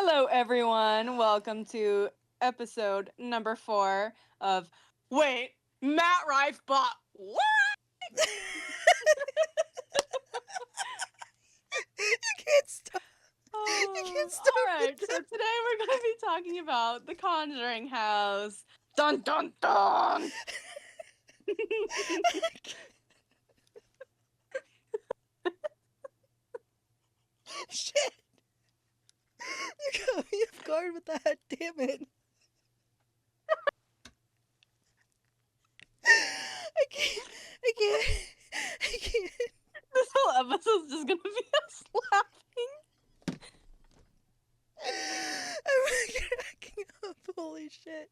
Hello, everyone. Welcome to episode number 4 of Wait, Matt Rife bought what? You can't stop. You can't stop All right. with So that. today we're going to be talking about the Conjuring House. Dun dun dun. Shit. You got me off guard with that. Damn it. I can't. I can't. I can't. This whole episode's just going to be us laughing. I'm cracking up. Holy shit.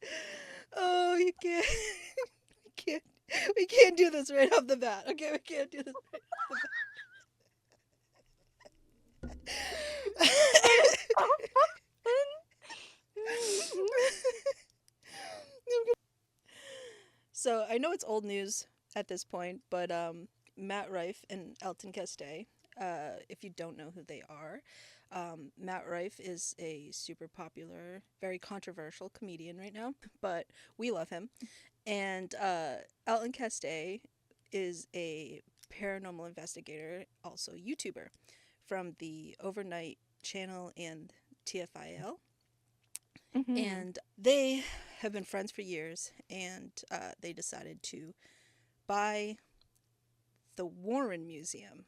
Oh, you can't. We can't. We can't do this right off the bat. Okay, we can't do this right off the It's bat. so fun. So I know it's old news at this point, but Matt Rife and Elton Castee, if you don't know who they are, Matt Rife is a super popular, very controversial comedian right now, but we love him. And Elton Castee is a paranormal investigator, also YouTuber, from the Overnight channel and TFIL. Mhm. And they have been friends for years, and they decided to buy the Warren Museum,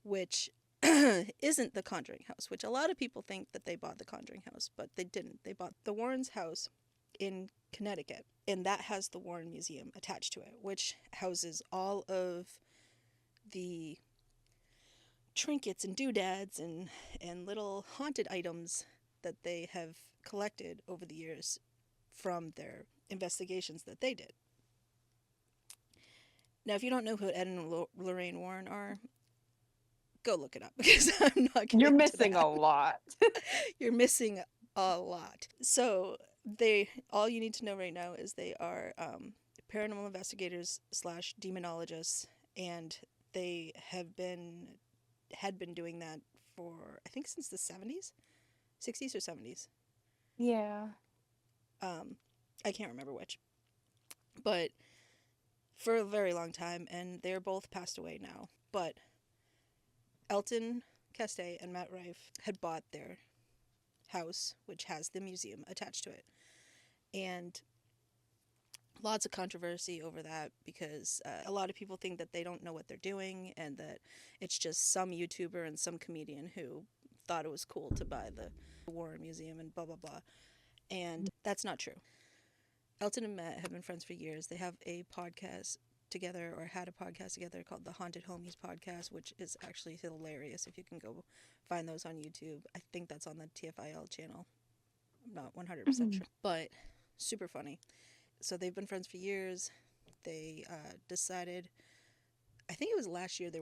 which isn't the Conjuring House, which a lot of people think that they bought the Conjuring House, but they didn't. They bought the Warren's house in Connecticut, and that has the Warren Museum attached to it, which houses all of the trinkets and doodads and little haunted items that they have collected over the years from their investigations that they did. Now, if you don't know who Ed and Lorraine Warren are, go look it up because I'm not You're getting into missing that. a lot. You're missing a lot. So they, all you need to know right now is they are paranormal investigators slash demonologists, and they had been doing that for I think since the 70s, 60s or 70s. Yeah. Um, I can't remember which, but for a very long time, and they're both passed away now. But Elton Castee and Matt Rife had bought their house, which has the museum attached to it, and lots of controversy over that because a lot of people think that they don't know what they're doing and that it's just some YouTuber and some comedian who thought it was cool to buy the Warren Museum and blah blah blah. And that's not true. Elton and Matt have been friends for years. They have a podcast together, or had a podcast together, called the Haunted Homies Podcast, which is actually hilarious if you can go find those on YouTube. I think that's on the TFIL channel. I'm not 100% Mhm. sure, but super funny. So they've been friends for years. They decided, I think it was last year, they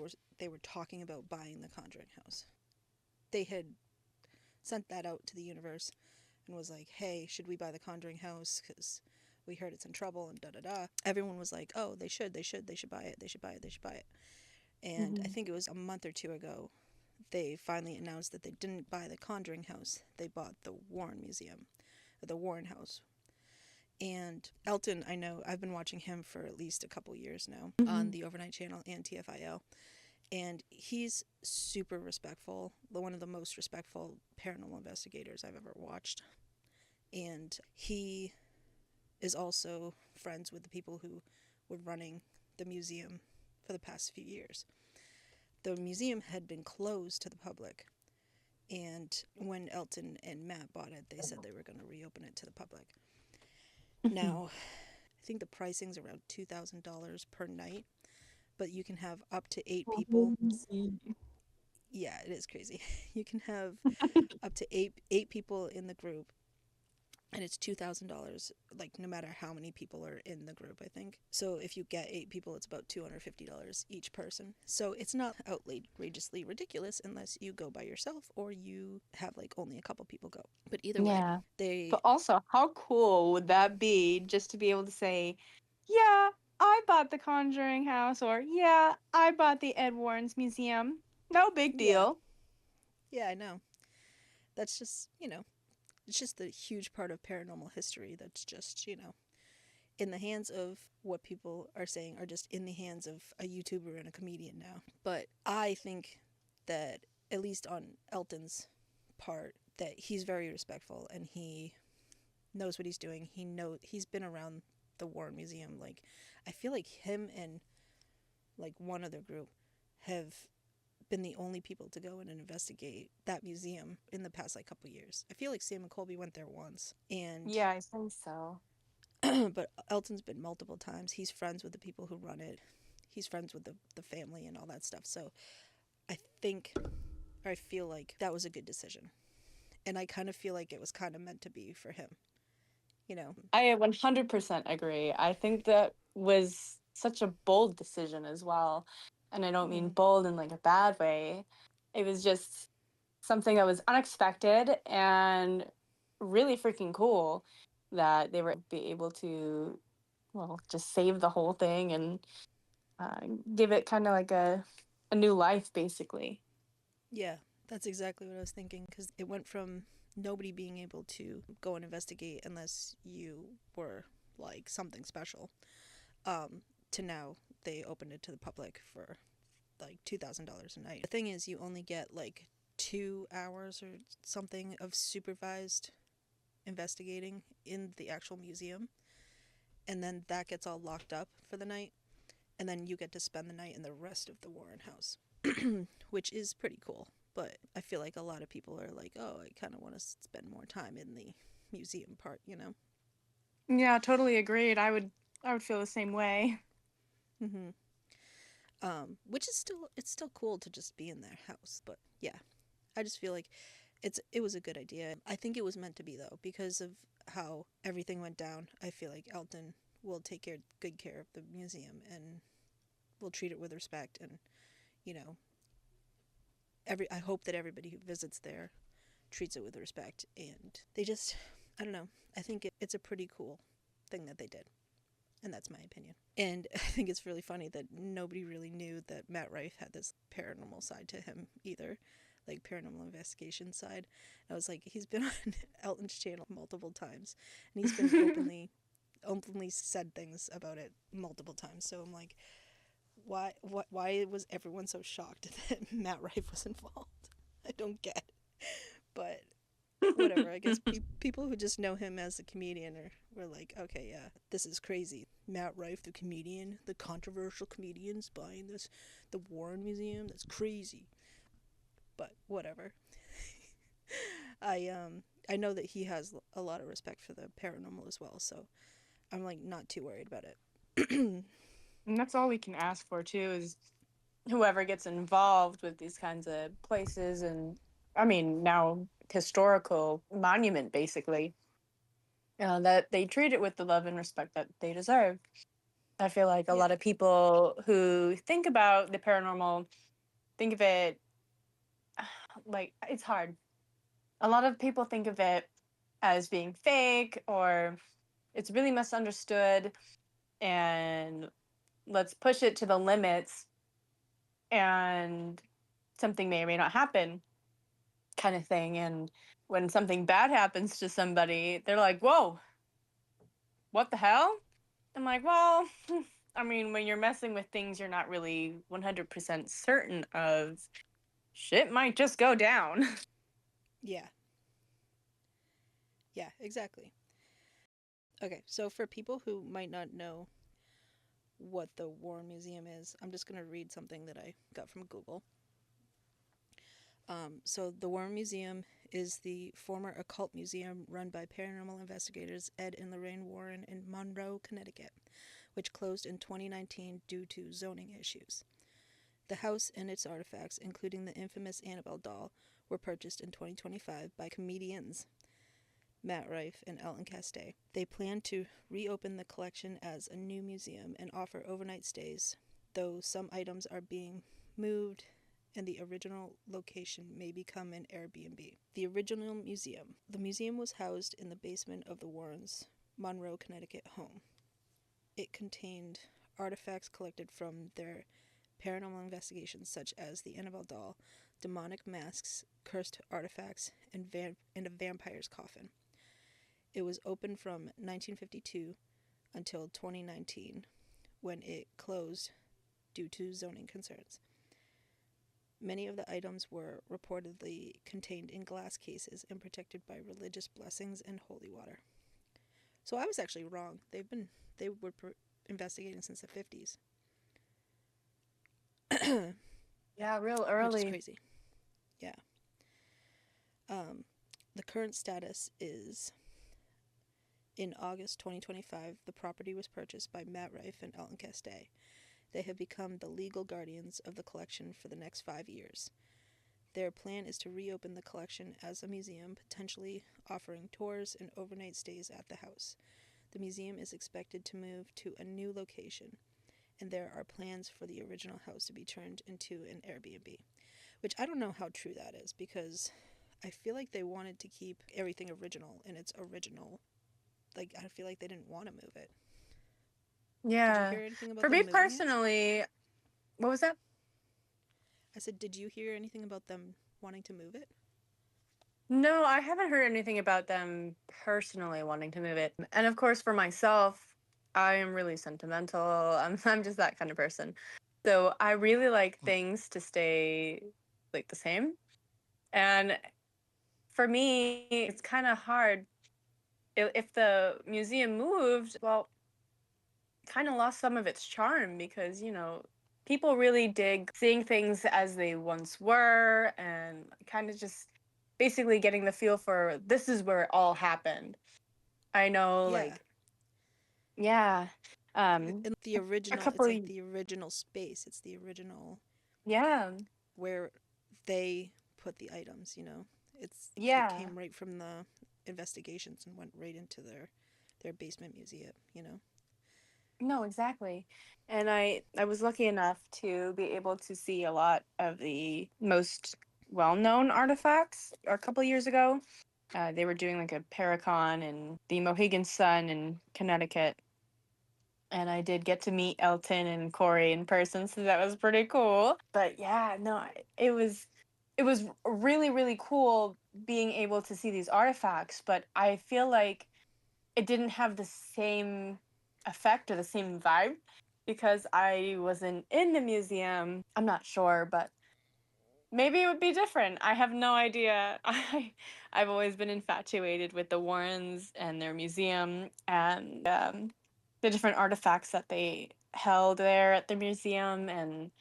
were talking about buying the Conjuring House. They had sent that out to the universe and was like, "Hey, should we buy the Conjuring House? Because we heard it's in trouble and da da da." Everyone was like, "Oh, they should buy it, they should buy it, they should buy it." And I Mhm. think it was a month or two ago, they finally announced that they didn't buy the Conjuring House. They bought the Warren Museum, the Warren House. And Elton, I know, I've been watching him for at least a couple years now on Mhm. the Overnight channel and TFIL. And he's super respectful, one of the most respectful paranormal investigators I've ever watched. And he is also friends with the people who were running the museum for the past few years. The museum had been closed to the public, and when Elton and Matt bought it, they said they were going to reopen it to the public. Mhm. Now, I think the pricing's around $2,000 per night, but you can have up to 8 people. Crazy. Yeah, it is crazy. You can have up to eight people in the group, and it's $2,000. Like no matter how many people are in the group, I think. So if you get 8 people, it's about $250 each person. So it's not outrageously ridiculous unless you go by yourself or you have like only a couple people go. But either way, Yeah. they But also, how cool would that be just to be able to say, yeah, I bought the Conjuring House, or yeah, I bought the Ed Warren's Museum. No big yeah deal. yeah I know. That's just, it's just the huge part of paranormal history that's just, in the hands of what people are saying are just in the hands of a YouTuber and a comedian now. But I think that, at least on Elton's part, that he's very respectful and he knows what he's doing. He's been around the Warren Museum. Like, I feel like him and like one other group have been the only people to go in and investigate that museum in the past like couple years. I feel like Sam and Colby went there once, and Yeah, I think so. but Elton's been multiple times. He's friends with the people who run it. He's friends with the family and all that stuff. So I think, or I feel like that was a good decision. And I kind of feel like it was kind of meant to be for him, you know? I 100% agree. I think that was such a bold decision as well. And I don't mean Mm-hmm. bold in like a bad way. It was just something that was unexpected and really freaking cool that they were be able to, well, just save the whole thing and uh, give it kind of like a new life, basically. Yeah, that's exactly what I was thinking because it went from nobody being able to go and investigate unless you were like something special, um, to now they opened it to the public for like $2,000 a night. The thing is, you only get like 2 hours or something of supervised investigating in the actual museum, and then that gets all locked up for the night, and then you get to spend the night in the rest of the Warren house, which is pretty cool. But I feel like a lot of people are like, oh, I kind of want to spend more time in the museum part. Yeah, totally agreed. I would feel the same way. Mm-hmm. Which is it's still cool to just be in their house, but yeah, I just feel like it was a good idea. I think it was meant to be though because of how everything went down. I feel like Elton will take good care of the museum and will treat it with respect and you know every I hope that everybody who visits there treats it with respect and they just I don't know. I think it's a pretty cool thing that they did. And that's my opinion. And I think it's really funny that nobody really knew that Matt Rife had this paranormal side to him either, like paranormal investigation side. I was like, he's been on Elton's channel multiple times, and he's been openly said things about it multiple times. So I'm like, why was everyone so shocked that Matt Rife was involved? I don't get. But whatever. I guess people who just know him as a comedian were like, okay, yeah, this is crazy. Matt Rife, the comedian, the controversial comedians buying the Warren Museum. That's crazy. But whatever. I know that he has a lot of respect for the paranormal as well, so I'm like not too worried about it. And that's all we can ask for too is whoever gets involved with these kinds of places and I mean now historical monument basically that they treat it with the love and respect that they deserve. I feel like a Yeah. lot of people who think about the paranormal think of it like it's hard. A lot of people think of it as being fake or it's really misunderstood and let's push it to the limits and something may or may not happen kind of thing. And when something bad happens to somebody, they're like, whoa, what the hell? I'm like, well, I mean, when you're messing with things you're not really 100% certain of, shit might just go down. Yeah. Yeah, exactly. Okay, so for people who might not know what the Warren Museum is, I'm just going to read something that I got from Google. So the Warren Museum is the former occult museum run by paranormal investigators Ed and Lorraine Warren in Monroe, Connecticut, which closed in 2019 due to zoning issues. The house and its artifacts, including the infamous Annabelle doll, were purchased in 2025 by comedians Matt Rife and Elton Castee. They plan to reopen the collection as a new museum and offer overnight stays, though some items are being moved and the original location may become an Airbnb. The original museum. The museum was housed in the basement of the Warrens' Monroe, Connecticut home. It contained artifacts collected from their paranormal investigations, such as the Annabelle doll, demonic masks, cursed artifacts, and a vampire's coffin. It was open from 1952 until 2019, when it closed due to zoning concerns. Many of the items were reportedly contained in glass cases and protected by religious blessings and holy water. So I was actually wrong. They were investigating since the 50s, Yeah, real which is early. crazy. Yeah. Um, the current status is in August 2025, the property was purchased by Matt Rife and Elton Castee. They have become the legal guardians of the collection for the next 5 years. Their plan is to reopen the collection as a museum, potentially offering tours and overnight stays at the house. The museum is expected to move to a new location, and there are plans for the original house to be turned into an Airbnb. Which I don't know how true that is, because I feel like they wanted to keep everything original in its original. Like, I feel like they didn't want to move it. Did you Yeah. hear anything about For them me moving it? personally, what was that? I said, did you hear anything about them wanting to move it? No, I haven't heard anything about them personally wanting to move it. And of course, for myself, I am really sentimental. I'm just that kind of person. So I really like things to stay like the same. And for me, it's kind of hard. If the museum moved, well, kind of lost some of its charm because, people really dig seeing things as they once were and kind of just basically getting the feel for this is where it all happened. I know, Yeah. like, yeah, um, And the a original, it's couple, like the original space. It's the original yeah, where they put the items, you know? It yeah, came right from the investigations and went right into their basement museum, you know? no, exactly. And I was lucky enough to be able to see a lot of the most well-known artifacts a couple years ago. They were doing like a Paracon in the Mohegan Sun in Connecticut, and I did get to meet Elton and Corey in person, so that was pretty cool. But yeah, no, it was really really cool being able to see these artifacts, but I feel like it didn't have the same effect or the same vibe because I wasn't in the museum. I'm not sure, but maybe it would be different. I have no idea. I've always been infatuated with the Warrens and their museum and the different artifacts that they held there at the museum. And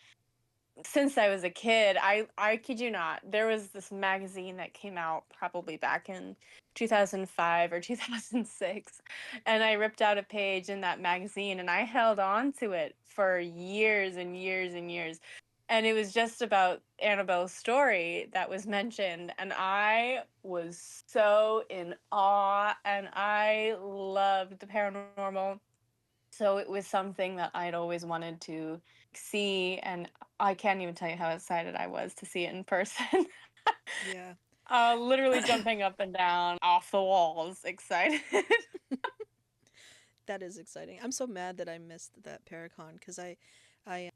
since I was a kid, I kid you not, there was this magazine that came out probably back in 2005 or 2006, and I ripped out a page in that magazine and I held on to it for years and years and years. And it was just about Annabelle's story that was mentioned, and I was so in awe and I loved the paranormal. So it was something that I'd always wanted to see, and I can't even tell you how excited I was to see it in person. Yeah. Literally jumping up and down off the walls, excited. That is exciting. I'm so mad that I missed that Paracon because I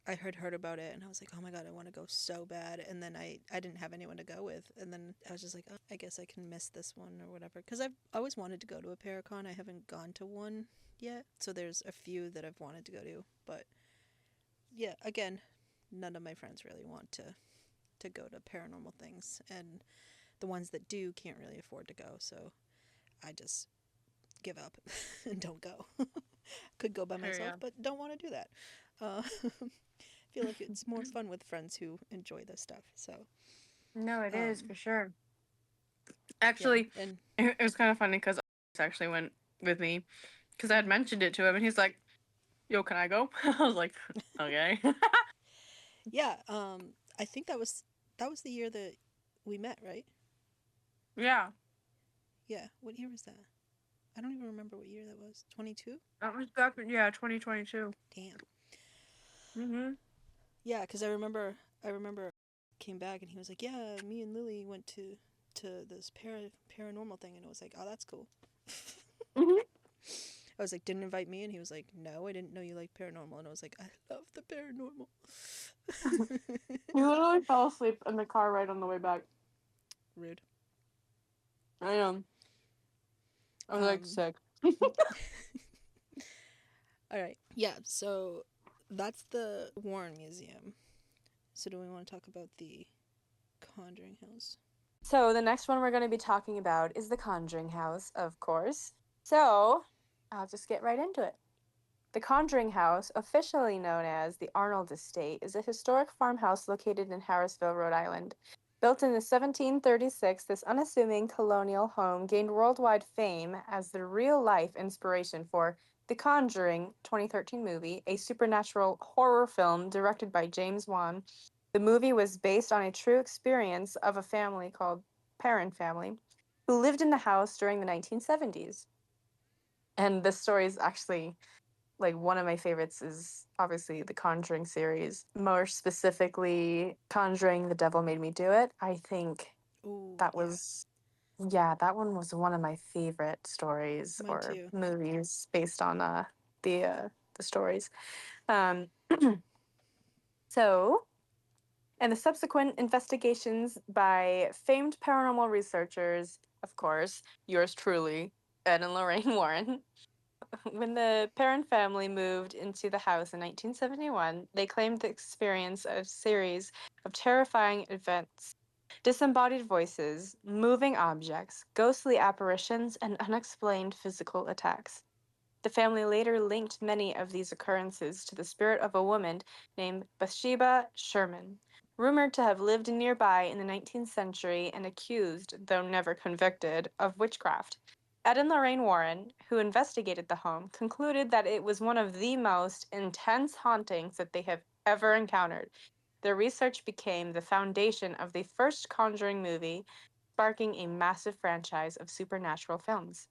heard about it and I was like, oh my god, I want to go so bad. And then I didn't have anyone to go with. And then I was just like, oh, I guess I can miss this one or whatever. Because I've always wanted to go to a Paracon. I haven't gone to one yet. So there's a few that I've wanted to go to. But yeah, again, none of my friends really want to go to paranormal things. And the ones that do can't really afford to go. So I just give up and don't go. Could go by myself, Yeah. but don't want to do that. I feel like it's more fun with friends who enjoy this stuff. So, No, it is um, for sure. yeah, Actually, and it was kind of funny because actually went with me because I had mentioned it to him, and he's like, "Yo, can I go?" I was like, "Okay." yeah, I think that was the year that we met, right? Yeah, Yeah. What year was that? I don't even remember what year that was. 22? that was back in, yeah, 2022. Damn. Mhm. Yeah, because I remember came back and he was like, yeah, me and Lily went to this paranormal thing, and it was like, oh, that's cool. Mhm. I was like, didn't invite me, and he was like, no, I didn't know you like paranormal, and I was like, I love the paranormal. We literally fell asleep in the car right on the way back. Rude. I know. I was like Um, sick. all right. Yeah, so that's the Warren Museum. So do we want to talk about the Conjuring House? So the next one we're going to be talking about is the Conjuring House, of course. So I'll just get right into it. The Conjuring House, officially known as the Arnold Estate, is a historic farmhouse located in Harrisville, Rhode Island. Built in 1736, this unassuming colonial home gained worldwide fame as the real-life inspiration for The Conjuring 2013 movie, a supernatural horror film directed by James Wan. The movie was based on a true experience of a family called Perron family who lived in the house during the 1970s. And this story is actually like one of my favorites is obviously the Conjuring series. More specifically, Conjuring The Devil Made Me Do It. I think Oh, that yeah. was yeah, that one was one of my favorite stories Mine or too. movies based on the stories. Um so and the subsequent investigations by famed paranormal researchers, of course, yours truly, Ed and Lorraine Warren. When the Perrin family moved into the house in 1971, they claimed the experience a series of terrifying events: disembodied voices, moving objects, ghostly apparitions, and unexplained physical attacks. The family later linked many of these occurrences to the spirit of a woman named Bathsheba Sherman, rumored to have lived nearby in the 19th century and accused, though never convicted, of witchcraft. Ed and Lorraine Warren, who investigated the home, concluded that it was one of the most intense hauntings that they have ever encountered. Their research became the foundation of the first Conjuring movie, sparking a massive franchise of supernatural films.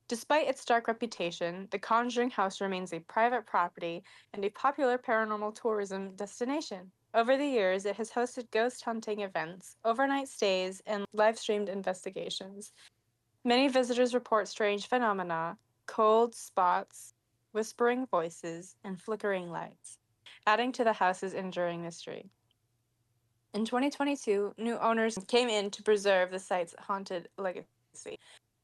Despite its dark reputation, the Conjuring House remains a private property and a popular paranormal tourism destination. Over the years, it has hosted ghost hunting events, overnight stays, and live streamed investigations. Many visitors report strange phenomena, cold spots, whispering voices, and flickering lights, adding to the house's enduring mystery. In 2022, new owners came in to preserve the site's haunted legacy.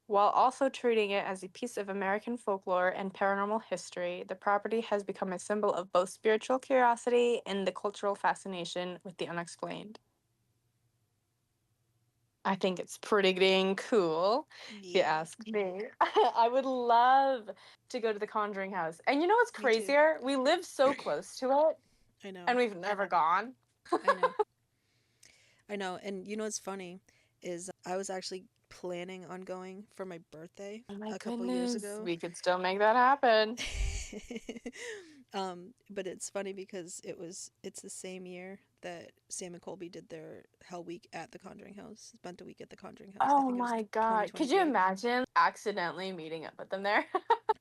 While also treating it as a piece of American folklore and paranormal history, the property has become a symbol of both spiritual curiosity and the cultural fascination with the unexplained. I think it's pretty dang cool, if you Yeah, ask me. I would love to go to the Conjuring House. And you know what's me too. crazier? We live so close to it, I know. and we've never gone. I know. I know. And you know what's funny is I was actually planning on going for my birthday Oh my a couple years goodness, ago. we could still make that happen. But it's funny because it's the same year that Sam and Colby did their Hell Week at the Conjuring House. Spent a week at the Conjuring House. I Oh think it was my God. Could you 2023. imagine accidentally meeting up with them there?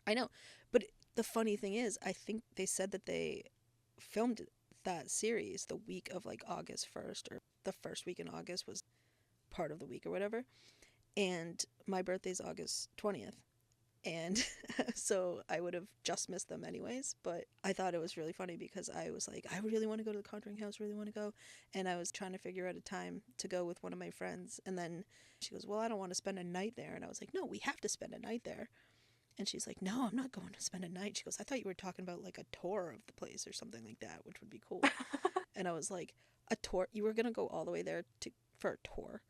I know. But the funny thing is, I think they said that they filmed that series the week of like August 1st, or the first week in August was part of the week or whatever. And my birthday's August 20th. And so I would have just missed them anyways. But I thought it was really funny because I was like, I really want to go to the Conjuring House, really want to go. And I was trying to figure out a time to go with one of my friends. And then she goes, well, I don't want to spend a night there. And I was like, no, we have to spend a night there. And she's like, no, I'm not going to spend a night. She goes, I thought you were talking about like a tour of the place or something like that, which would be cool. And I was like, a tour? You were going to go all the way there for a tour?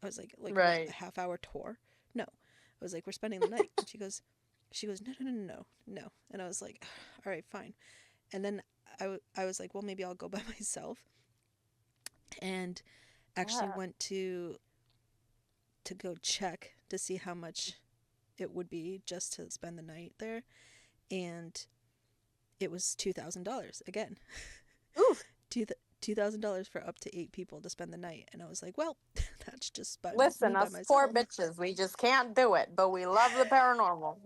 I was like what, a Right. half-hour tour? No. I was like, we're spending the night. And she goes, no, no, no, no, no. And I was like, all right, fine. And then I was like, well, maybe I'll go by myself. And actually Yeah. went to go check to see how much it would be just to spend the night there. And it was $2,000 again. Oof. $2,000 for up to 8 people to spend the night. And I was like, well, that's just me Listen, by us poor myself. bitches, we just can't do it, but we love the paranormal.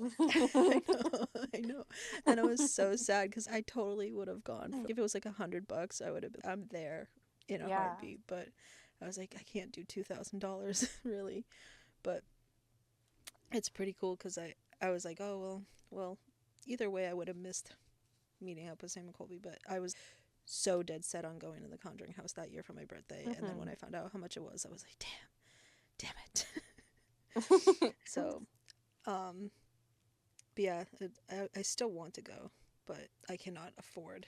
I know, I know. And I was so sad because I totally would have gone. If it was like $100, I would have been, I'm there in a Yeah. heartbeat. But I was like, I can't do $2,000 really. But it's pretty cool because I was like, oh, well, either way, I would have missed meeting up with Sam and Colby. But I was so dead set on going to the Conjuring House that year for my birthday. And then when Mm-hmm. I found out how much it was, I was like, damn it. So, um, but yeah, I still want to go, but I cannot afford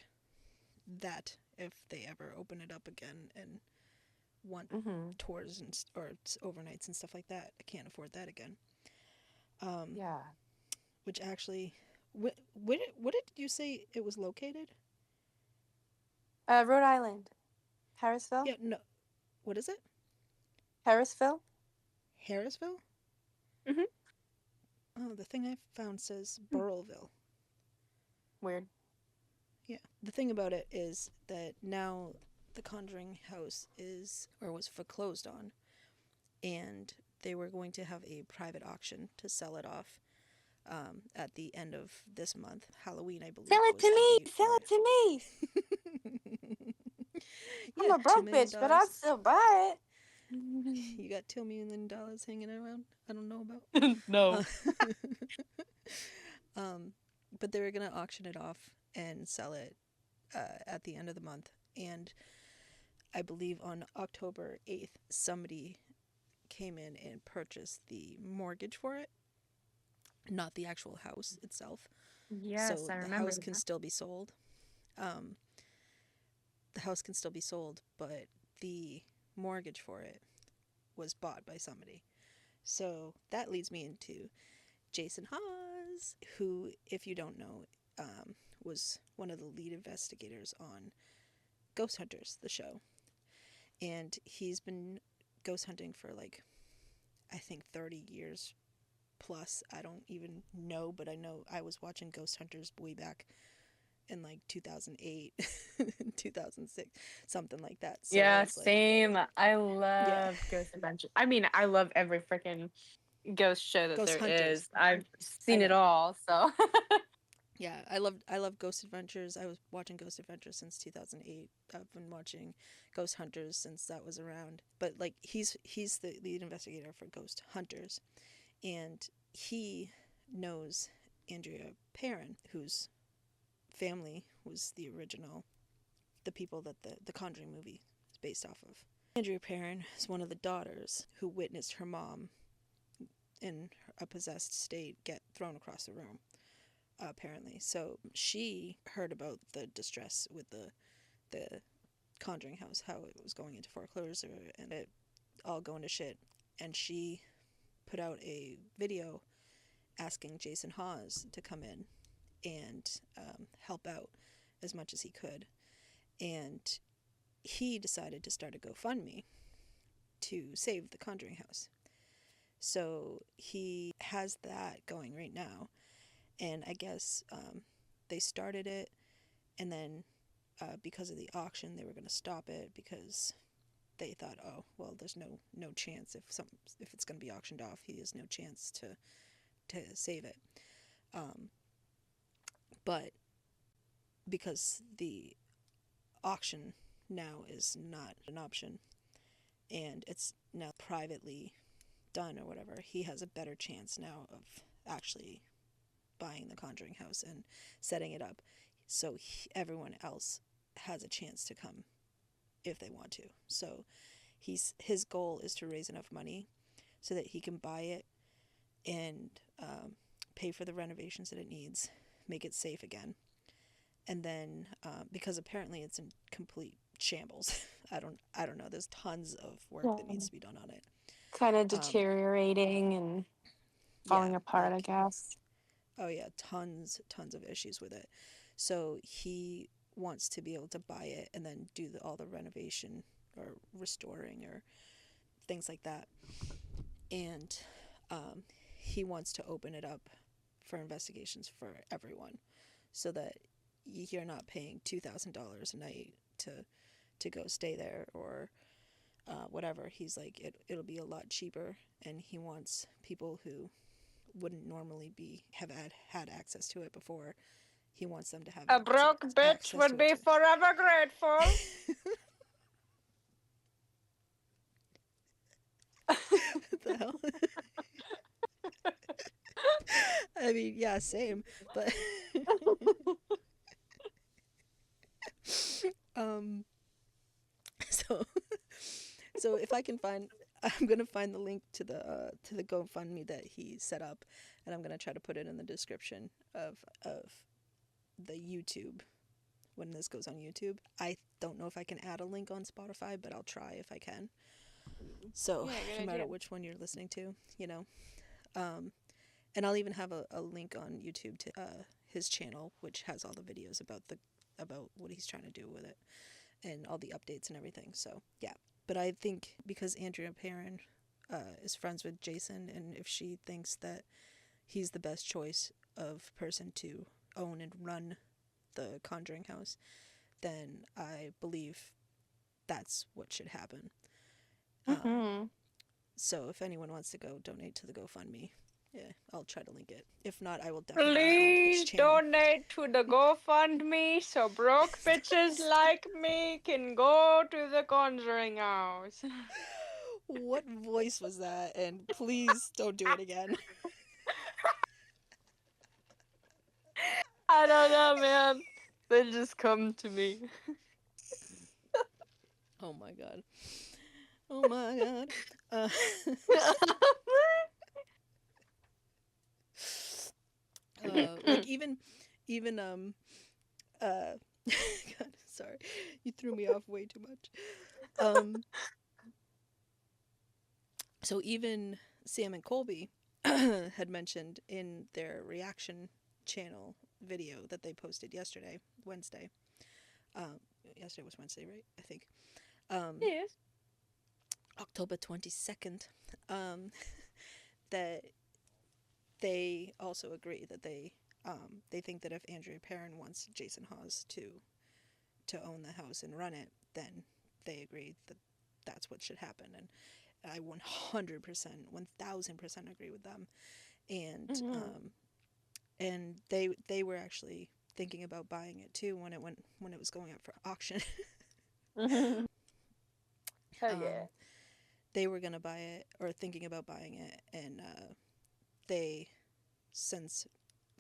that if they ever open it up again and want Mm-hmm. tours and or overnights and stuff like that. I can't afford that again. Um, Yeah. which actually, what did you say it was located? Rhode Island. Harrisville? Yeah, no. What is it? Harrisville? Harrisville? Mm-hmm. Oh, the thing I found says Burrillville. Weird. Yeah. The thing about it is that now the Conjuring House is, or was foreclosed on, and they were going to have a private auction to sell it off at the end of this month. Halloween, I Sell believe, it was to the me! date Sell for it to me! it. I'm Yeah, a $2 broke million. bitch, but I'll still buy it. You got $2 million hanging around? I don't know about. No. Uh, um, but they were gonna auction it off and sell it at the end of the month. And I believe on October 8th, somebody came in and purchased the mortgage for it, not the actual house itself. Yes, So I the remember house can that. still be sold. Um, the house can still be sold, but the mortgage for it was bought by somebody. So that leads me into Jason Hawes, who, if you don't know, was one of the lead investigators on Ghost Hunters, the show. And he's been ghost hunting for like, I think 30 years plus. I don't even know, but I know I was watching Ghost Hunters way back in like 2008, 2006, something like that. So I Yeah, was like, same. I yeah, love Ghost Adventure. I mean, I love every freaking ghost show that Ghost there Hunters. is. I've I seen it know. all, so. Yeah, I love Ghost Adventures. I was watching Ghost Adventures since 2008. I've been watching Ghost Hunters since that was around. But like he's the lead investigator for Ghost Hunters, and he knows Andrea Perron, whose family was the people that the Conjuring movie is based off of. Andrea Perron is one of the daughters who witnessed her mom in a possessed state get thrown across the room, apparently. So she heard about the distress with the Conjuring House, how it was going into foreclosure and it all going to shit. And she put out a video asking Jason Hawes to come in and help out as much as he could. And he decided to start a GoFundMe to save the Conjuring House. So he has that going right now. And I guess they started it, and then because of the auction, they were going to stop it because they thought, oh, well, there's no chance if it's going to be auctioned off, he has no chance to save it. Um, but because the auction now is not an option and it's now privately done or whatever, he has a better chance now of actually buying the Conjuring House and setting it up so everyone else has a chance to come if they want to. So his goal is to raise enough money so that he can buy it and pay for the renovations that it needs, make it safe again, and then because apparently it's in complete shambles. I don't know. There's tons of work that needs Yeah. to be done on it. Kind of Um, deteriorating and yeah, falling apart, I like guess. oh yeah, tons of issues with it. So he wants to be able to buy it and then do all the renovation or restoring or things like that. And he wants to open it up for investigations for everyone, so that you're not paying $2,000 a night to go stay there or whatever. He's like it'll be a lot cheaper, and he wants people who wouldn't normally have had access to it before. He wants them to have A broke bitch access would to it be too. forever grateful. What the hell? I mean, yeah, same, but Um, so so if I can find, I'm gonna find the link to the GoFundMe that he set up, and I'm gonna try to put it in the description of the YouTube when this goes on YouTube. I don't know if I can add a link on Spotify, but I'll try if I can. So Yeah, good no matter idea. which one you're listening to, you know. Um, and I'll even have a link on YouTube to his channel, which has all the videos about what he's trying to do with it and all the updates and everything. So yeah, but I think because Andrea Perrin is friends with Jason, and if she thinks that he's the best choice of person to own and run the Conjuring House, then I believe that's what should happen. Um, Mm-hmm. so if anyone wants to go donate to the GoFundMe, yeah, I'll try to link it. If not, I will definitely add his Please channel. donate to the GoFundMe so broke bitches like me can go to the Conjuring House. What voice was that? And please don't do it again. I don't know, man. They just come to me. Oh my god. Oh my god. Uh, like even God, sorry, you threw me off way too much. Um, so even Sam and Colby had mentioned in their reaction channel video that they posted yesterday, Wednesday. Um, Yesterday was Wednesday, right? I think. Um, Yes. October 22nd. Um, that they also agree that they think that if Andrea Perrin wants Jason Hawes to own the house and run it, then they agree that that's what should happen. And I 100%, 1000% agree with them. And Mm-hmm. they were actually thinking about buying it too when it was going up for auction. Mm-hmm. Hell yeah. um, they were gonna buy it or thinking about buying it, and they since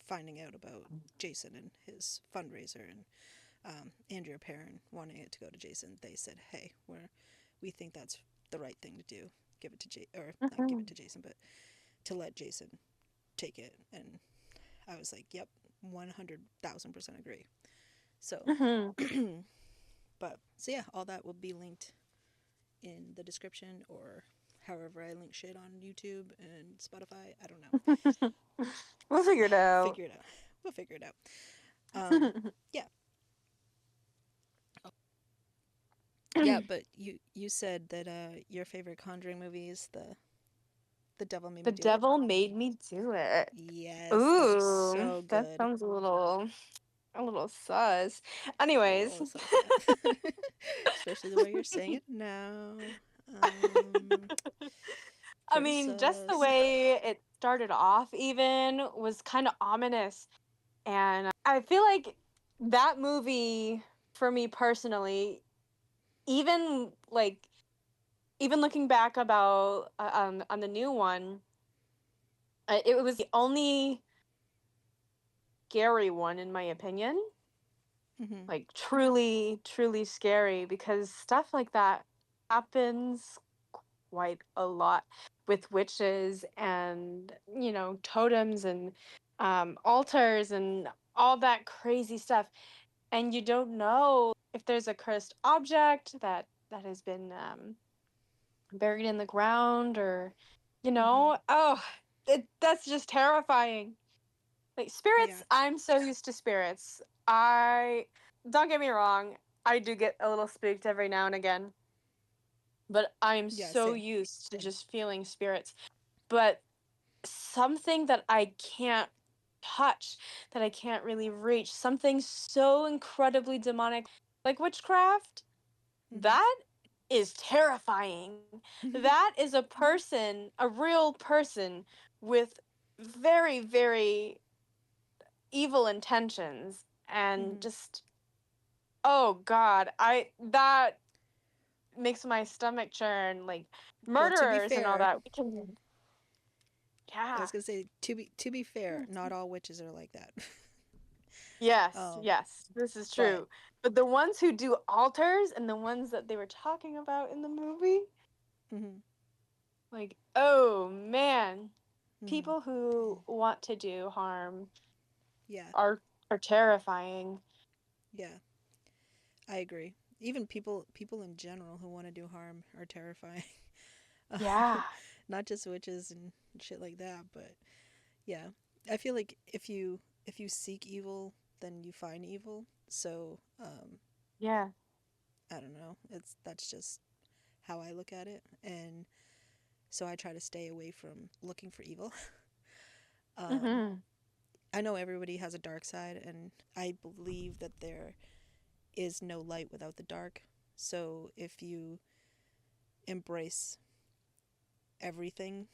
finding out about Jason and his fundraiser and Andrea Perrin wanting it to go to Jason, they said, "Hey, we think that's the right thing to do. Give it to or not give Mm-hmm. it to Jason, but to let Jason take it." And I was like, "Yep, 100,000% agree." So, Mm-hmm. but so yeah, all that will be linked in the description or however I link shit on YouTube and Spotify. I don't know. We'll figure it out. Figure it out. We'll figure it out. Yeah, yeah. But you said that your favorite Conjuring movie is the Devil Made The Me Do It. devil made me do it. Yes, that was Ooh, so that good. sounds a little sus. A Anyways, little suspect, especially the way you're saying it now. Um, I Pretty mean, just the sus. way it started off even was kind of ominous. And I feel like that movie, for me personally, even like, even looking back about on the new one, it was the only scary one in my opinion. Hmm. Like truly, truly scary because stuff like that happens quite a lot with witches and totems and altars and all that crazy stuff, and you don't know if there's a cursed object that has been buried in the ground, or Hmm. oh, that's just terrifying. Like Yeah. spirits, I'm so used to spirits. I Don't get me wrong, I do get a little spooked every now and again, but I'm Yeah. so Same. used to just feeling spirits. But something that I can't touch, that I can't really reach, something so incredibly demonic like witchcraft, Hmm. that is terrifying. That is a person, a real person with very, very evil intentions, and Hmm. just, oh god, I that makes my stomach churn. Like Well, to be murderers and all fair, that, we can, I yeah. was gonna say to be fair, not all witches are like that. Yes, um, yes, this is but true. But the ones who do altars and the ones that they were talking about in the movie, hmm like, oh man, hmm people who want to do harm yeah, are terrifying. yeah, I agree. Even people in general who want to do harm are terrifying. Yeah. Not just witches and shit like that, but yeah, I feel like if you seek evil, then you find evil. So Yeah. I don't know. It's that's just how I look at it, and so I try to stay away from looking for evil. um, Mhm. I know everybody has a dark side, and I believe that there is no light without the dark. So if you embrace everything,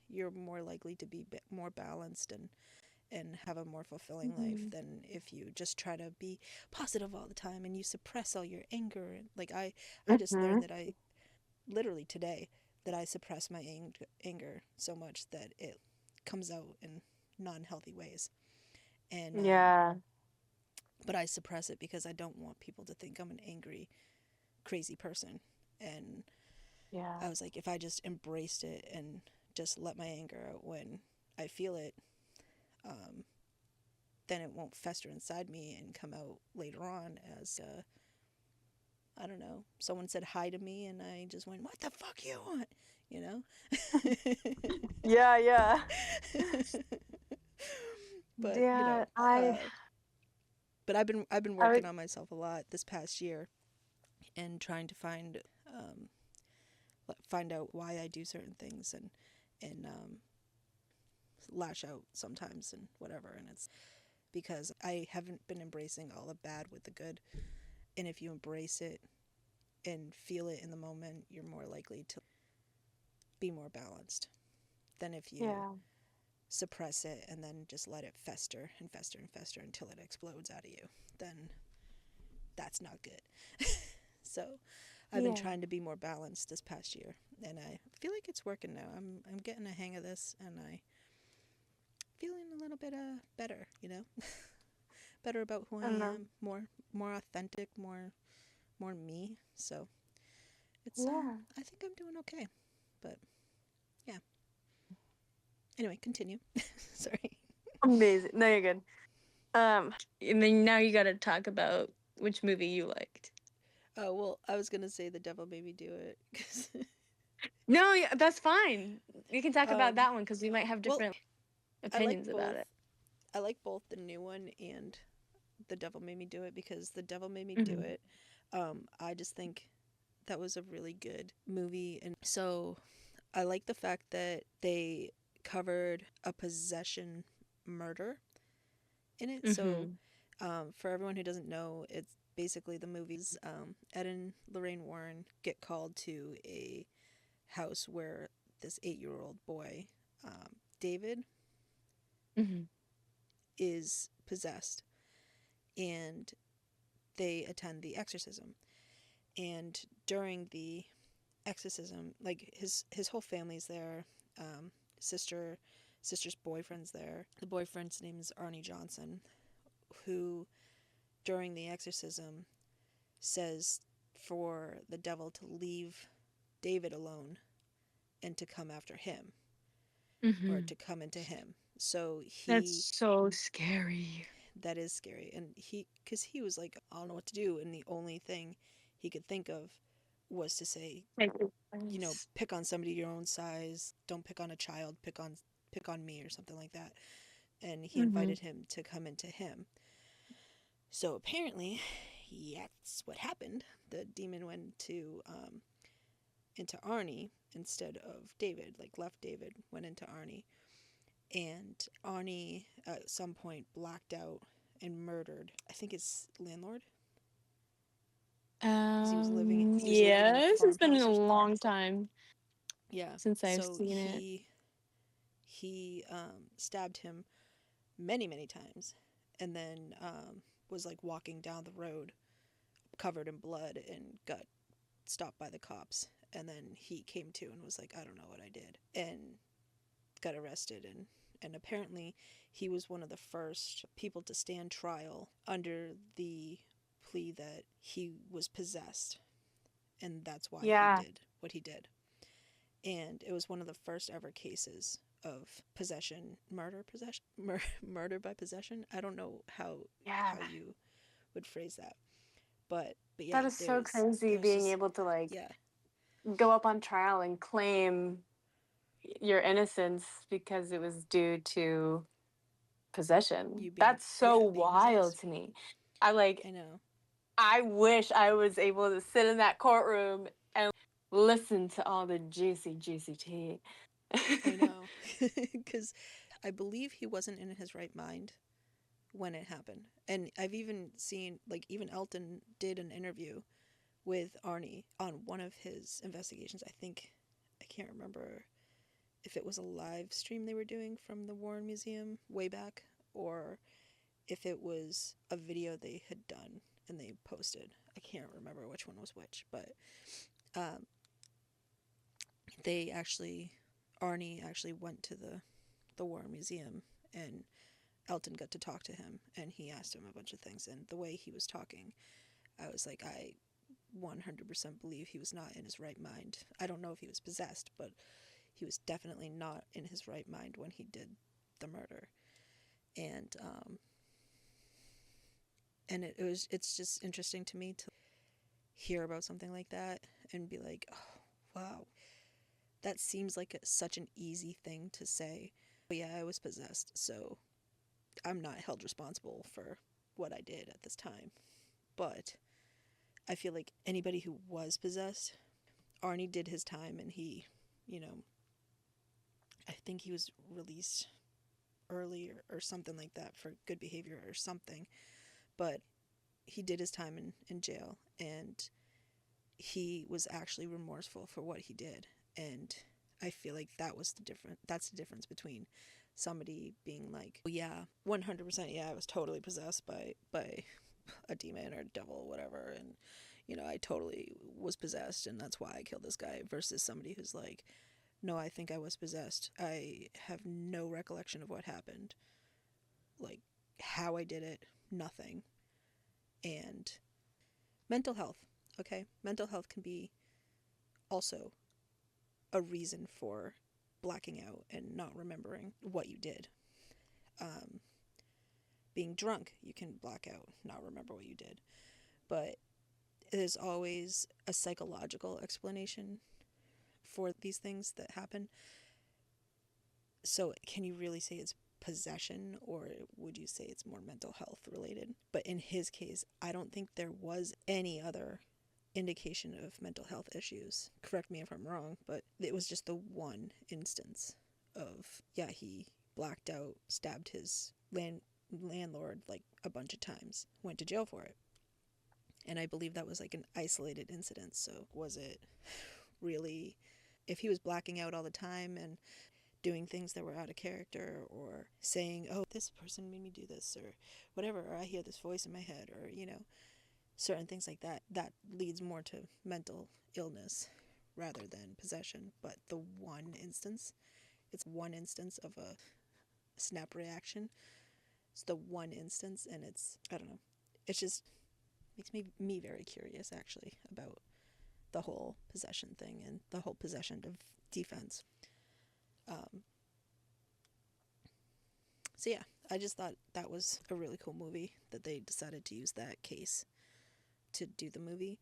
you're more likely to be more balanced and have a more fulfilling life Mhm. than if you just try to be positive all the time and you suppress all your anger. Like I just learned Mhm. that I literally today that I suppress my anger so much that it comes out in non-healthy ways. And Yeah. but I suppress it because I don't want people to think I'm an angry, crazy person. And Yeah. I was like, if I just embraced it and just let my anger out when I feel it, um, then it won't fester inside me and come out later on as I don't know. Someone said hi to me, and I just went, "What the fuck you want?" You know. Yeah, yeah. But you Yeah, know, but I've been I working would on myself a lot this past year and trying to um, find out why I do certain things and lash out sometimes and whatever. And it's because I haven't been embracing all the bad with the good. And if you embrace it and feel it in the moment, you're more likely to be more balanced than if you yeah. suppress it and then just let it fester and fester and fester until it explodes out of you. Then that's not good. So I've been Yeah. trying to be more balanced this past year, and I feel like it's working now. I'm getting a hang of this, and I feeling a little bit better. Better about who I I don't know. am, more authentic, more me. So it's Yeah. I think I'm doing okay. But yeah. Anyway, continue. Sorry. Amazing. No, you're good. And then now you got to talk about which movie you liked. Oh well, I was gonna say the devil made me do it. 'Cause, No, yeah, that's fine. We can talk about um, that one because we might have well, different I like opinions about both. it. I like both the new one and the devil made me do it because the devil made me do Mhm. it. I just think that was a really good movie, and so I like the fact that they covered a possession murder in it. So, Mhm. for everyone who doesn't know, it's basically the movie's Ed and Lorraine Warren get called to a house where this 8-year old boy, David, Mhm. is possessed, and they attend the exorcism. And during the exorcism, like his whole family's there. Sister sister's boyfriend's there. The boyfriend's name is Arnie Johnson, who during the exorcism says for the devil to leave David alone and to come after him or Mhm. to come into him. So That's he so scary. that is scary, and he because he was like, I don't know what to do, and the only thing he could think of was to say, Make it nice. pick on somebody your own size, don't pick on a child, pick on me or something like that. And he Mhm. invited him to come into him. So apparently, yeah, that's what happened. The demon went to into Arnie instead of David, like left David, went into Arnie. And Arnie at some point blacked out and murdered, I think his landlord, because he was living in a Yes, it's been farmhouse a or something. long time Yeah. since I've So seen it. he stabbed him many many times, and then was like walking down the road covered in blood and got stopped by the cops. And then he came to and was like, I don't know what I did, and got arrested And apparently, he was one of the first people to stand trial under the plea that he was possessed, and that's why he Yeah. did what he did. And it was one of the first ever cases of possession, murder by possession. I don't know Yeah. how you would phrase that, but That yeah, is so crazy there's being just able to like yeah, go up on trial and claim your innocence because it was due to possession. you being That's so yeah being wild possessed. to me. I like I know, I wish I was able to sit in that courtroom and listen to all the juicy, juicy tea. I know, because I believe he wasn't in his right mind when it happened. And I've even seen, like, even Elton did an interview with Arnie on one of his investigations. I think, I can't remember if it was a live stream they were doing from the Warren Museum way back, or if it was a video they had done and they posted. I can't remember which one was which, but um, they actually, Arnie actually went to the Warren Museum, and Elton got to talk to him, and he asked him a bunch of things. And the way he was talking, I was like, I 100% believe he was not in his right mind. I don't know if he was possessed, but he was definitely not in his right mind when he did the murder. And it's just interesting to me to hear about something like that and be like, oh wow, that seems like such an easy thing to say. But yeah, I was possessed, so I'm not held responsible for what I did at this time. But I feel like anybody who was possessed, Arnie did his time, and he, you know, I think he was released early or something like that for good behavior or something. But he did his time in jail, and he was actually remorseful for what he did. And I feel like that's the difference between somebody being like, oh, yeah, 100%, yeah, I was totally possessed by a demon or devil or whatever, and I totally was possessed and that's why I killed this guy, versus somebody who's like, no, I think I was possessed. I have no recollection of what happened, like how I did it, nothing. And mental health, okay? Mental health can be also a reason for blacking out and not remembering what you did. Um, Being drunk, you can black out, not remember what you did. But there's always a psychological explanation for these things that happen. So, can you really say it's possession, or would you say it's more mental health related? But in his case, I don't think there was any other indication of mental health issues. Correct me if I'm wrong, but it was just the one instance of, yeah, he blacked out, stabbed his landlord like a bunch of times, went to jail for it. And I believe that was like an isolated incident. So was it really, if he was blacking out all the time and doing things that were out of character, or saying, oh, this person made me do this, or whatever, or I hear this voice in my head, or, certain things like that, that leads more to mental illness rather than possession. But the one instance, it's one instance of a snap reaction. It's the one instance, and I don't know. It just makes me very curious, actually, about the whole possession thing and the whole possession of defense. Um, so yeah, I just thought that was a really cool movie that they decided to use that case to do the movie.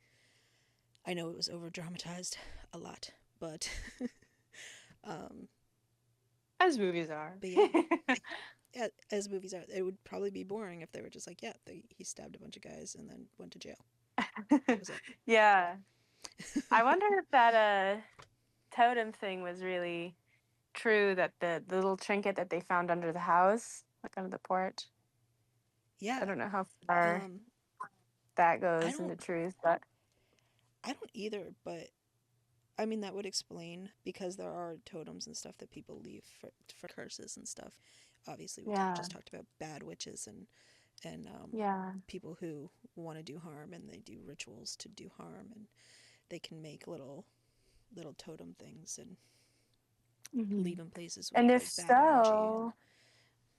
I know it was over dramatized a lot, but um, As movies are. but yeah, as movies are, it would probably be boring if they were just like, yeah, he stabbed a bunch of guys and then went to jail. That was it. Yeah. I wonder if that totem thing was really true, that the little trinket that they found under the house, like under the porch. I Yeah. don't know how far Um, that I goes don't into truth, but I don't either, but I mean that would explain, because there are totems and stuff that people leave for curses and stuff. Obviously, we yeah. just talked about bad witches and Yeah. people who want to do harm, and they do rituals to do harm, and they can make little totem things and Hmm. leave in places with And if like bad energy. so, And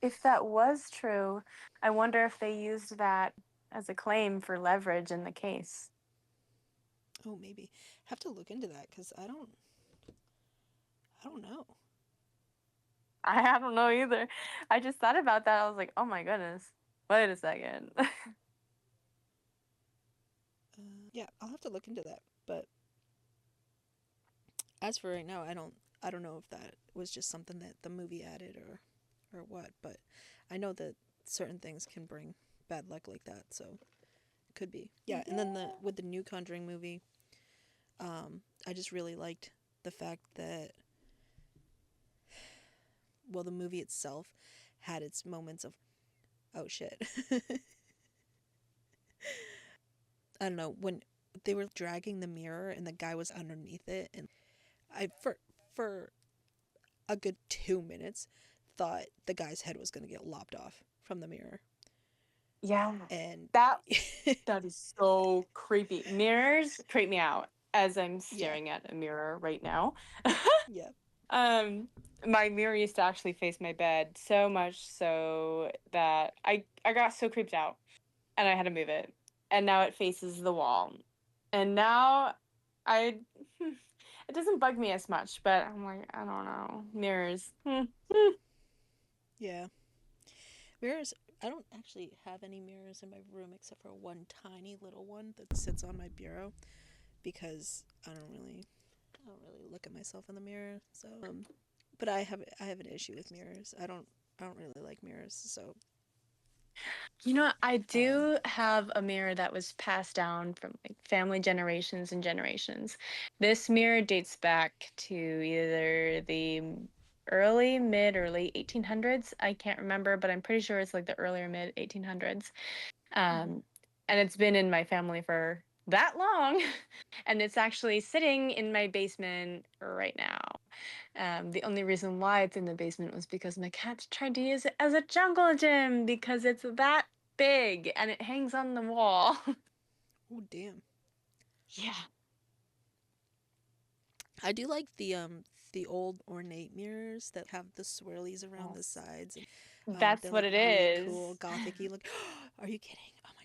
if that was true, I wonder if they used that as a claim for leverage in the case. Oh, maybe. Have to look into that because I don't know. I don't know either. I just thought about that. I was like, oh my goodness. Wait a second. Yeah, I'll have to look into that. But as for right now, I don't know if that was just something that the movie added or what. But I know that certain things can bring bad luck like that, so it could be. Yeah, and then the with the new Conjuring movie, I just really liked the fact that, well, the movie itself had its moments of, oh shit. I don't know, when they were dragging the mirror and the guy was underneath it, and I for a good 2 minutes thought the guy's head was gonna get lopped off from the mirror. Yeah. And That that is so creepy. Mirrors creep me out as I'm yeah, staring at a mirror right now. yeah, Um, my mirror used to actually face my bed so much so that I got so creeped out and I had to move it. And now it faces the wall. And now I it doesn't bug me as much, but I'm like, I don't know. Mirrors. yeah. Mirrors. I don't actually have any mirrors in my room except for one tiny little one that sits on my bureau because I don't really look at myself in the mirror. So, but I have an issue with mirrors. I don't really like mirrors. So, You know, I um, do have a mirror that was passed down from like family generations and generations. This mirror dates back to either the early, mid, or late 1800s. I can't remember, but I'm pretty sure it's like the earlier mid 1800s. mhm. Um, and it's been in my family for that long, and it's actually sitting in my basement right now. The only reason why it's in the basement was because my cat tried to use it as a jungle gym because it's that big and it hangs on the wall. Oh damn. Yeah. I do like the old ornate mirrors that have the swirlies around the Yes. sides. That's They're what like it really is. cool, gothic-y look. Are you kidding? Oh my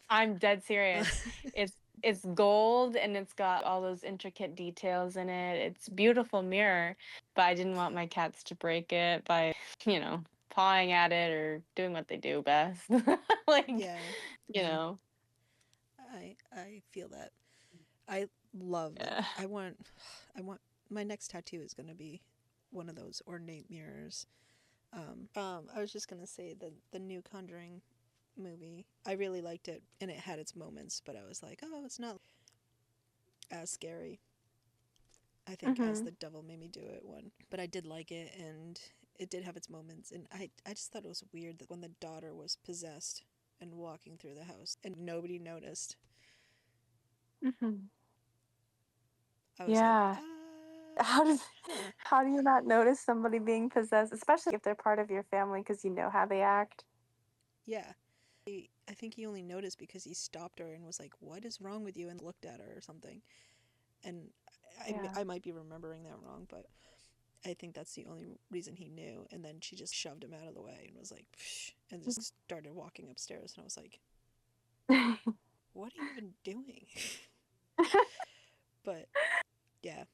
I'm dead god, I serious. love that. It's gold and it's got all those intricate details in it. It's a beautiful mirror, but I didn't want my cats to break it by, you know, pawing at it or doing what they do best. Like, Yeah, you know. I feel that. I love like Yeah. I want my next tattoo is gonna be one of those ornate mirrors. I was just gonna say the new Conjuring movie. I really liked it, and it had its moments, but I was like, oh, it's not as scary. I think as Hmm. the Devil Made Me Do It one, but I did like it, and it did have its moments, and I just thought it was weird that when the daughter was possessed and walking through the house, and nobody noticed. Hmm. I was like, Yeah. How does huh, how do you not notice somebody being possessed, especially if they're part of your family because you know how they act? yeah. I think he only noticed because he stopped her and was like, "What is wrong with you?" and looked at her or something. And Yeah. I might be remembering that wrong, but I think that's the only reason he knew. And then she just shoved him out of the way and was like, Psh, and just started walking upstairs. And I was like, "What are you even doing?" But yeah,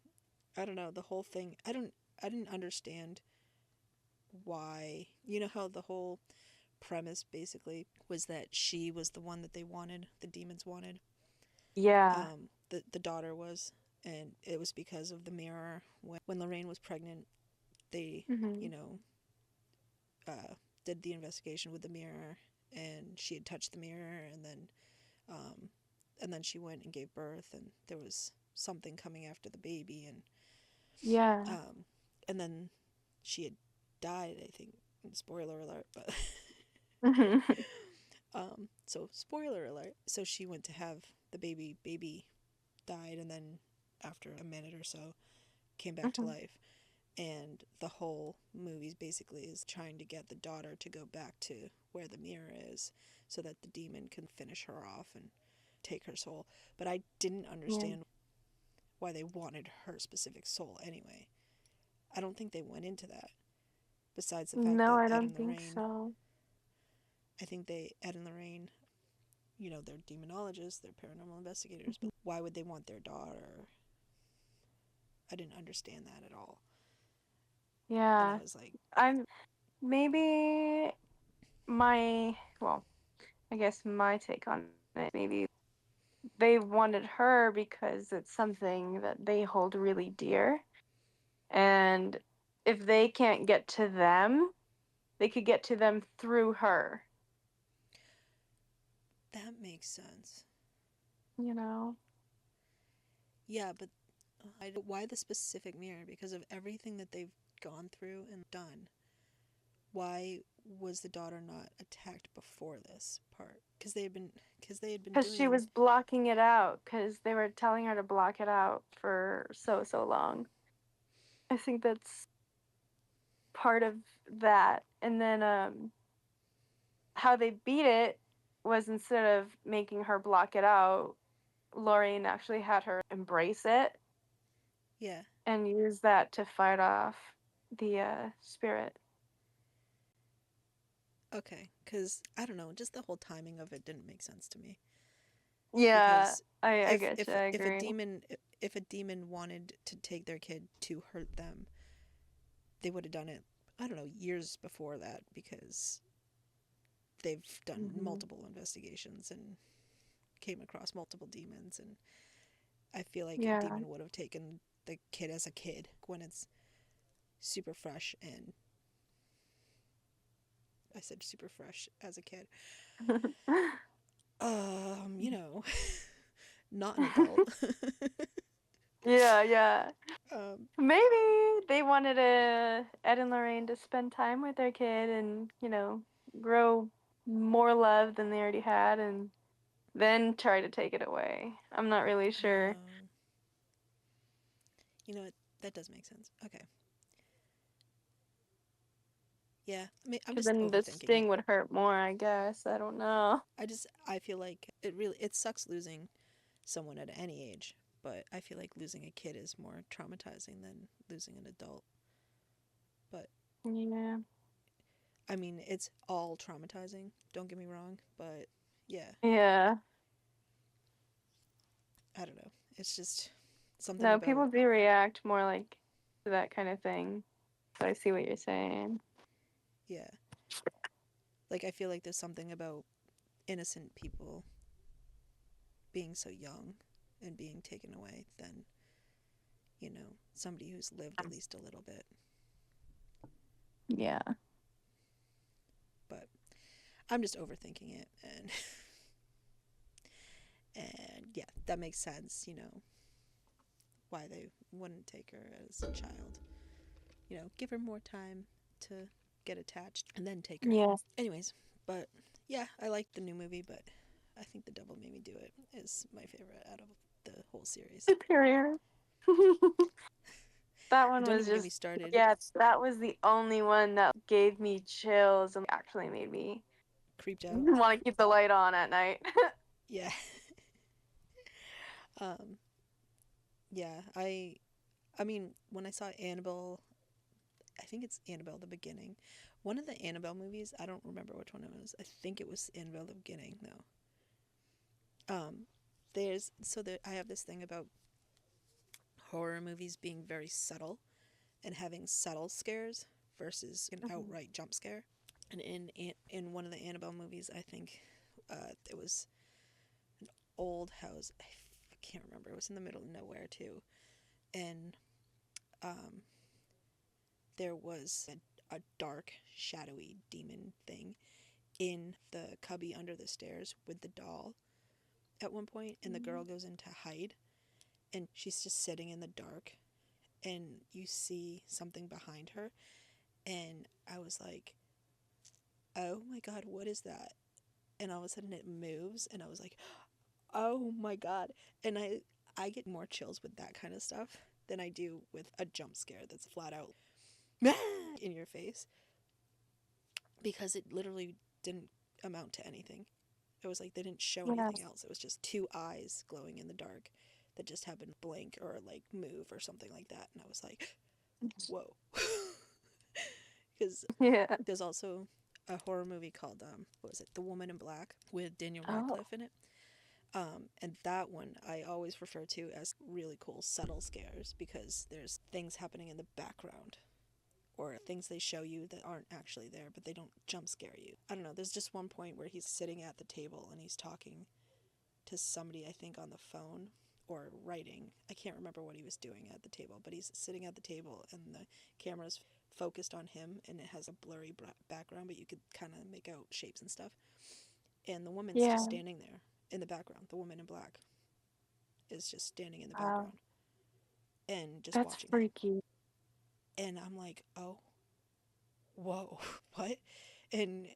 I don't know the whole thing. I didn't understand why. You know how the whole premise basically was that she was the one that they wanted, the demons wanted. Yeah. The daughter was, and it was because of the mirror. When Lorraine was pregnant, they, you Hmm. know, uh, did the investigation with the mirror, and she had touched the mirror, um, and then she went and gave birth, and there was something coming after the baby, Yeah. um, and then she had died. I think. Spoiler alert, but Hmm. so spoiler alert. So she went to have the baby. Baby died, and then after a minute or so, came back to Hmm. life. And the whole movie basically is trying to get the daughter to go back to where the mirror is so that the demon can finish her off and take her soul. But I didn't Yeah. understand why they wanted her specific soul anyway. I don't think they went into that. Besides the fact No, that I Ed don't and think Lorraine, so. I think Ed and Lorraine, they're demonologists, they're paranormal investigators, but why would they want their daughter? I didn't understand that at all. And I Yeah. was like, I'm maybe my well, I guess my take on it maybe they wanted her because it's something that they hold really dear. And if they can't get to them, they could get to them through her, that makes sense. you know? Yeah, but why the specific mirror? Because of everything that they've gone through and done. Why was the daughter not attacked before this part? Because they had been Because she doing. was blocking it out, because they were telling her to block it out for so, so long. I think that's part of that. And then how they beat it was instead of making her block it out, Lorraine actually had her embrace it Yeah. and use that to fight off the spirit. Okay. Because I don't know, just the whole timing of it didn't make sense to me. Yeah, Because I if get you. if I if a agree. demon if a demon wanted to take their kid to hurt them, they would have done it. I don't know, years before that, because they've done Hmm. multiple investigations and came across multiple demons, and I feel like a Yeah. demon would have taken the kid as a kid when it's super fresh, and I said super fresh as a kid. You know, not an adult. Yeah, yeah. um, Maybe they wanted Ed and Lorraine to spend time with their kid and, grow more love than they already had and then try to take it away. I'm not really sure. um, you know what? That does make sense. Okay. Yeah, I mean, I'm Because just then the overthinking sting it. would hurt more, I guess. I don't know. I feel like it sucks losing someone at any age, but I feel like losing a kid is more traumatizing than losing an adult. But Yeah. I mean, it's all traumatizing, don't get me wrong, but yeah, Yeah. I don't know. It's just something No, about, people do react more like to that kind of thing. So I see what you're saying. yeah. Like, I feel like there's something about innocent people being so young and being taken away than, somebody who's lived at least a little bit. Yeah. But I'm just overthinking it, and yeah, that makes sense, why they wouldn't take her as a child. Give her more time to get attached and then take her. Yeah. Anyways, but yeah, I liked the new movie, but I think The Devil Made Me Do It is my favorite out of the whole series. Superior. That one Don't was even get me just, started. yeah, that was the only one that gave me chills and actually made me Creeped out. want to keep the light on at night. Yeah. um yeah, I mean, when I saw Annabelle, I think it's Annabelle the Beginning. One of the Annabelle movies, I don't remember which one it was. I think it was Annabelle the Beginning, though. Um I have this thing about horror movies being very subtle and having subtle scares versus an Mhm. outright jump scare. And in one of the Annabelle movies, I think it was an old house. I can't remember. It was in the middle of nowhere too, and um, there was a dark, shadowy demon thing in the cubby under the stairs with the doll at one point, and the girl goes in to hide, and she's just sitting in the dark, and you see something behind her, and I was like, oh my god, what is that? And all of a sudden it moves, and I was like, oh my god. And I get more chills with that kind of stuff than I do with a jump scare that's flat out in your face, because it literally didn't amount to anything. It was like they didn't show anything Yes. else. It was just two eyes glowing in the dark that just happened to blink or like move or something like that, and I was like, whoa. Because Yeah. there's also a horror movie called what was it, The Woman in Black, with Daniel Oh. Radcliffe in it. And that one I always refer to as really cool subtle scares, because there's things happening in the background, or things they show you that aren't actually there, but they don't jump scare you. I don't know, there's just one point where he's sitting at the table and he's talking to somebody, I think on the phone or writing. I can't remember what he was doing at the table, but he's sitting at the table and the camera's focused on him and it has a blurry background, but you could kind of make out shapes and stuff. And the woman's just Yeah. standing there in the background. The woman in black is just standing in the Wow. background and just That's watching him. freaky. And I'm like, oh, whoa, what? And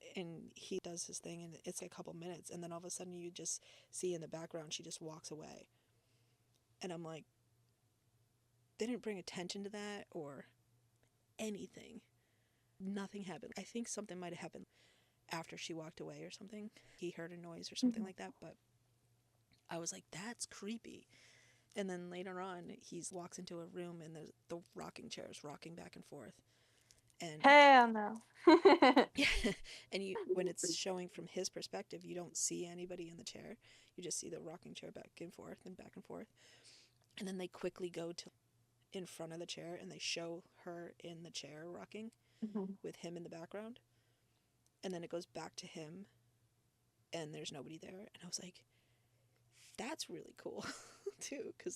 he does his thing and it's a couple minutes and then all of a sudden you just see in the background she just walks away. And I'm like, they didn't bring attention to that or anything. Nothing happened. I think something might have happened after she walked away or something. He heard a noise or something Mhm. like that, but I was like, that's creepy. And then later on, he walks into a room and the rocking chair is rocking back and forth. And Hell no. and you, when it's showing from his perspective, you don't see anybody in the chair. You just see the rocking chair back and forth and back and forth. And then they quickly go to in front of the chair and they show her in the chair rocking Mhm. with him in the background. And then it goes back to him and there's nobody there. And I was like, that's really cool too. Because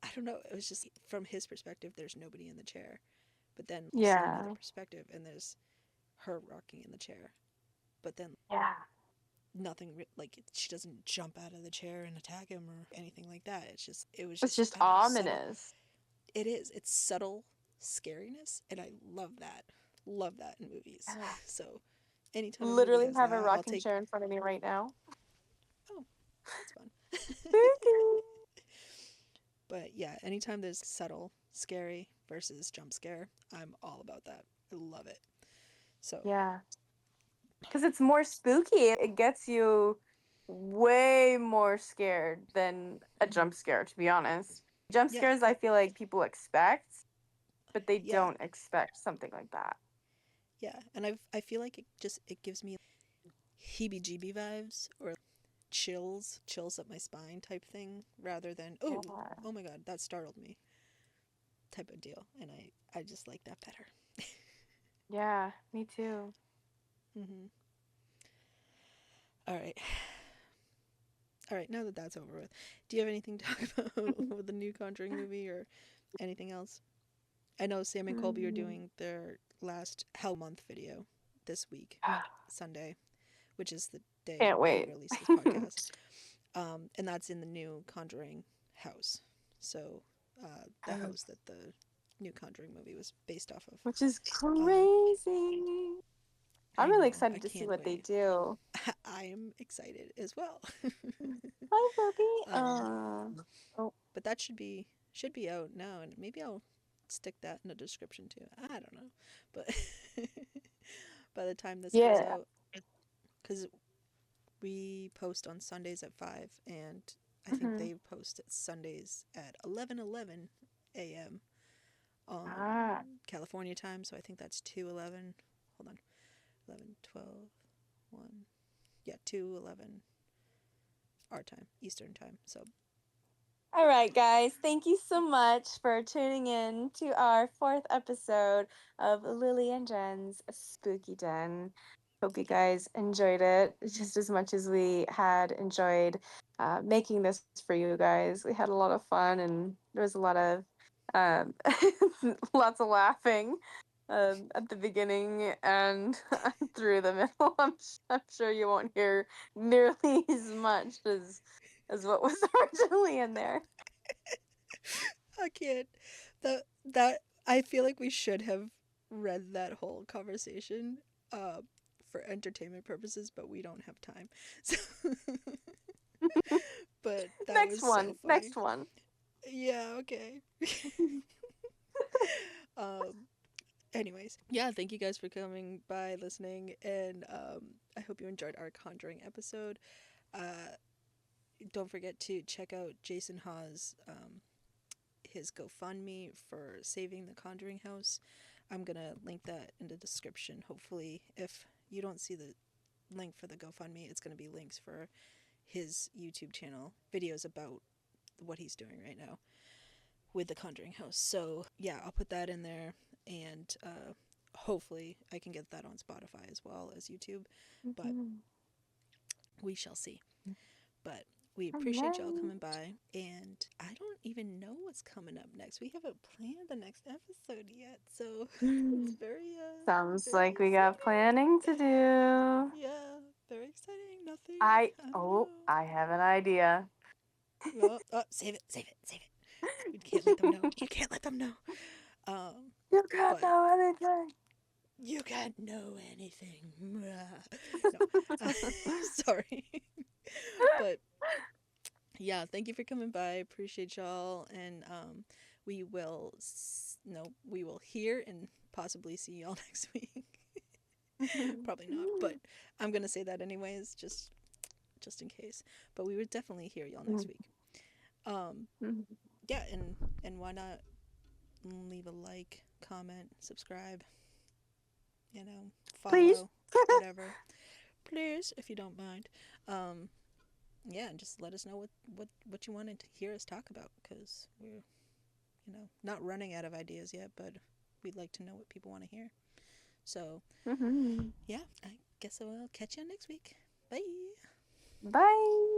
I don't know, it was just from his perspective, there's nobody in the chair. But then you see another Yeah. perspective and there's her rocking in the chair. But then Yeah. nothing, like, she doesn't jump out of the chair and attack him or anything like that. It was It's just, just I don't know, subtle. ominous. It is. It's subtle scariness. And I love that. Love that in movies. Yeah. So anytime a movie Literally has have a that, I'll rocking take. chair in front of me right now. Oh, that's fun. Spooky. But yeah, anytime there's subtle, scary versus jump scare, I'm all about that. I love it. So, Yeah. Because it's more spooky. It gets you way more scared than a jump scare, to be honest. Jump yeah, scares, I feel like people expect, but they yeah, don't expect something like that. yeah. And I feel like it gives me heebie-jeebie vibes or chills up my spine type thing rather than Yeah. oh my god, that startled me type of deal. And I just like that better. Yeah, me too. Mhm. All right. All right, now that that's over with, do you have anything to talk about with the new Conjuring movie or anything else? I know Sam and Colby are Mm. doing their last Hell Month video this week, Sunday, which is the day Can't we wait. release this podcast. And that's in the new Conjuring House. So, the house that the new Conjuring movie was based off of. Which is Um, crazy. I'm I really know, I excited to see can't what they wait. do. I am excited as well. Hi, puppy. um, Oh, but that should be out now, and maybe I'll stick that in the description too. I don't know, but by the time this goes yeah. out, because we post on Sundays at 5, and I think Hmm. they post at Sundays at 11:11 a.m. on Ah, California time, so I think that's 2:11. Hold on. 11, 12, 1. Yeah, 2:11 our time, Eastern time. So, all right, guys. Thank you so much for tuning in to our fourth episode of Lily and Jen's Spooky Den. Hope you guys enjoyed it just as much as we had enjoyed making this for you guys. We had a lot of fun and there was a lot of um, lots of laughing at the beginning and through the middle. I'm sure you won't hear nearly as much as what was originally in there. I can't. That I feel like we should have read that whole conversation uh, for entertainment purposes, but we don't have time. So, but that Next was so one. funny. Next one. Yeah, okay. um anyways, yeah, thank you guys for coming by, listening, and I hope you enjoyed our Conjuring episode. Uh don't forget to check out Jason Hawes, his GoFundMe for saving the Conjuring House. I'm gonna link that in the description. Hopefully, if you don't see the link for the GoFundMe, it's gonna be links for his YouTube channel, videos about what he's doing right now with the Conjuring House. So yeah, I'll put that in there, and hopefully I can get that on Spotify as well as YouTube. But we shall see. But we appreciate y'all coming by, and I don't even know what's coming up next. We haven't planned the next episode yet, so it's very Sounds very like we got exciting. planning to do. Yeah, very exciting. Nothing. I I don't oh, know. I have an idea. Well, save it, save it, save it. We can't let them know. You can't let them know. You can't But know anything. you can't know anything. No, sorry. But yeah, thank you for coming by. Appreciate y'all, and we will we will hear and possibly see y'all next week. Probably not, but I'm gonna say that anyways, just in case. But we would definitely hear y'all next week. Yeah, and why not leave a like, comment, subscribe, Please. follow, whatever. Please, if you don't mind. Yeah, and just let us know what you wanted to hear us talk about, because we're not running out of ideas yet, but we'd like to know what people want to hear. So yeah, I guess I will catch you next week. Bye. Bye.